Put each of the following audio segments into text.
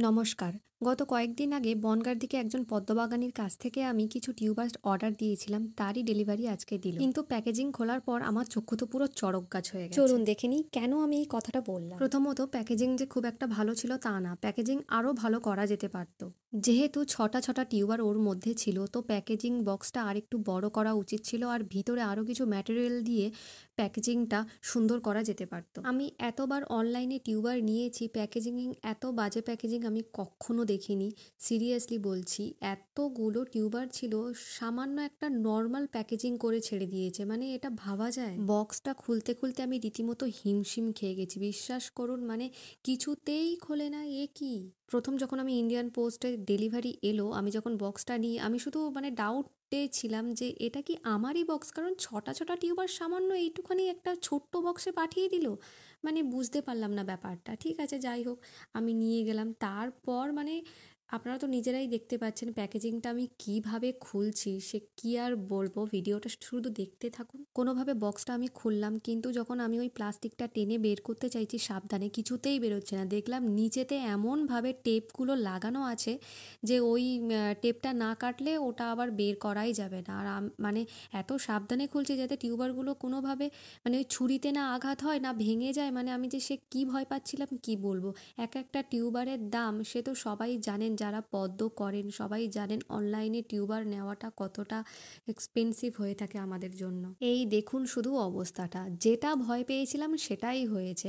নমস্কার। গত কয়েকদিন আগে বনগাঁর দিকে একজন পদ্মবাগানীর কাছ থেকে আমি কিছু টিউব অর্ডার দিয়েছিলাম, তারই ডেলিভারি আজকে দিল। কিন্তু প্যাকেজিং খোলার পর আমার চক্ষু তো পুরো চড়ক গাছ হয়ে গেছে। চলুন দেখে নিই কেন আমি এই কথাটা বললাম। প্রথমত, প্যাকেজিং যে খুব একটা ভালো ছিল তা না, প্যাকেজিং আরও ভালো করা যেতে পারত। যেহেতু ছটা টিউবার ওর মধ্যে ছিল, তো প্যাকেজিং বক্সটা আর একটু বড় করা উচিত ছিল, আর ভিতরে আরও কিছু ম্যাটেরিয়াল দিয়ে প্যাকেজিংটা সুন্দর করা যেতে পারত। আমি এতবার অনলাইনে টিউবার নিয়েছি, প্যাকেজিং এত বাজে প্যাকেজিং আমি কখনো দেখিনি। সিরিয়াসলি বলছি, এতগুলো টিউবার ছিল, সামান্য একটা নর্মাল প্যাকেজিং করে ছেড়ে দিয়েছে, মানে এটা ভাবা যায়? বক্সটা খুলতে খুলতে আমি রীতিমতো হিমশিম খেয়ে গেছি, বিশ্বাস করুন। মানে কিছুতেই খোলে না, এ কি! প্রথম যখন আমি ইন্ডিয়ান পোস্টে ডেলিভারি এলো, আমি যখন বক্সটা নিই, আমি শুধু ডাউটে ছিলাম যে এটা কি আমারই বক্স, কারণ ছটা টিউবার সামান্য এইটুখানি একটা ছোট্ট বক্সে পাঠিয়ে দিল। বুঝতে পারলাম না ব্যাপারটা। ঠিক আছে, যাই হোক, আমি নিয়ে গেলাম। তারপর আপনারা তো নিজেরাই দেখতে পাচ্ছেন প্যাকেজিংটা আমি কিভাবে খুলছি, সে কি আর বলবো, ভিডিওটা শুধু দেখতে থাকুন। কোনোভাবে বক্সটা আমি খুললাম, কিন্তু যখন আমি ওই প্লাস্টিকটা টেনে বের করতে চাইছি সাবধানে, কিছুতেই বেরোচ্ছে না। দেখলাম নিচেতে এমনভাবে টেপগুলো লাগানো আছে যে ওই টেপটা না কাটলে ওটা আবার বের করাই যাবে না। আর এত সাবধানে খুলছি যাতে টিউবারগুলো কোনোভাবে ওই ছুরিতে না আঘাত হয়, না ভেঙে যায়। আমি যে সে কী ভয় পাচ্ছিলাম কি বলবো। একটা টিউবারের দাম সে তো সবাই জানেন, যারা পদ্ম করেন সবাই জানেন অনলাইনে টিউবার নেওয়াটা কতটা এক্সপেন্সিভ হয়ে থাকে আমাদের জন্য। এই দেখুন শুধু অবস্থাটা, যেটা ভয় পেয়েছিলাম সেটাই হয়েছে,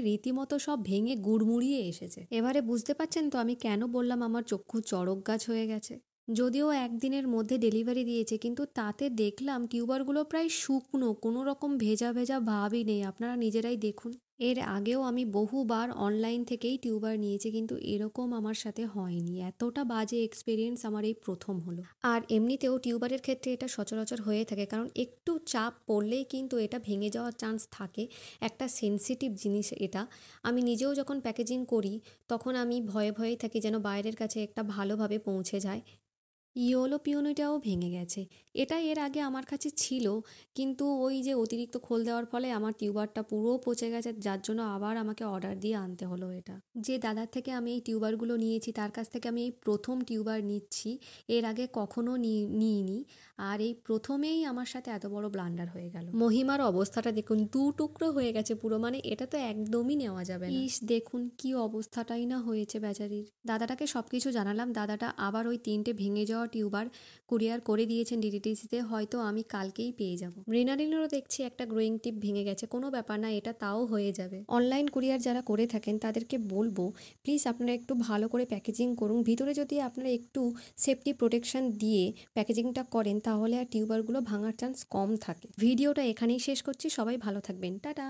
রীতিমতো সব ভেঙে গুড়মুড়িয়ে এসেছে। এবারে বুঝতে পারছেন তো আমি কেন বললাম আমার চক্ষু চড়ক গাছ হয়ে গেছে। যদিও একদিনের মধ্যে ডেলিভারি দিয়েছে, কিন্তু তাতে দেখলাম টিউবারগুলো প্রায় শুকনো, কোনো রকম ভেজা ভেজা ভাবই নেই। আপনারা নিজেরাই দেখুন। এর আগেও আমি বহুবার অনলাইন থেকেই টিউবার নিয়েছি, কিন্তু এরকম আমার সাথে হয়নি। এতটা বাজে এক্সপিরিয়েন্স আমার এই প্রথম হলো। আর এমনিতেও টিউবারের ক্ষেত্রে এটা সচরাচর হয়ে থাকে, কারণ একটু চাপ পড়লেই কিন্তু এটা ভেঙে যাওয়ার চান্স থাকে। একটা সেনসিটিভ জিনিস এটা। আমি নিজেও যখন প্যাকেজিং করি, তখন আমি ভয়ে ভয়েই থাকি যেন বাইরের কাছে একটা ভালোভাবে পৌঁছে যায়। ইয়োলো পিওনোটাও ভেঙে গেছে। এটা এর আগে আমার কাছে ছিল, কিন্তু ওই যে অতিরিক্ত খোল দেওয়ার ফলে আমার টিউবারটা পুরো পচে গেছে, যার জন্য আবার আমাকে অর্ডার দিয়ে আনতে হলো এটা। যে দাদার থেকে আমি এই টিউবারগুলো নিয়েছি, তার কাছ থেকে আমি এই প্রথম টিউবার নিচ্ছি। এর আগে কখনো নিইনি। আর এই প্রথমেই আমার সাথে এত বড় ব্লান্ডার হয়ে গেল। মহিমার অবস্থাটা দেখুন, দু টুকরো হয়ে গেছে পুরো। এটা তো একদমই নেওয়া যাবে না। ইস, দেখুন কি অবস্থাটাই না হয়েছে বেচারির। দাদাটাকে সবকিছু জানালাম, দাদাটা আবার ওই 3টে ভেঙে যাওয়া টিউবার কুরিয়ার করে দিয়েছেন ডিটিডিসিতে, হয়তো আমি কালকেই পেয়ে যাব। মৃণালিনেরও দেখছি একটা গ্রোয়িং টিপ ভেঙে গেছে, কোনো ব্যাপার না, এটা তাও হয়ে যাবে। অনলাইন কুরিয়ার যারা করে থাকেন তাদেরকে বলবো, প্লিজ আপনারা একটু ভালো করে প্যাকেজিং করুন। ভিতরে যদি আপনারা একটু সেফটি প্রোটেকশন দিয়ে প্যাকেজিংটা করেন, তাহলে আর টিউবারগুলো ভাঙার চান্স কম থাকে। ভিডিওটা এখানেই শেষ করছি, সবাই ভালো থাকবেন, টাটা।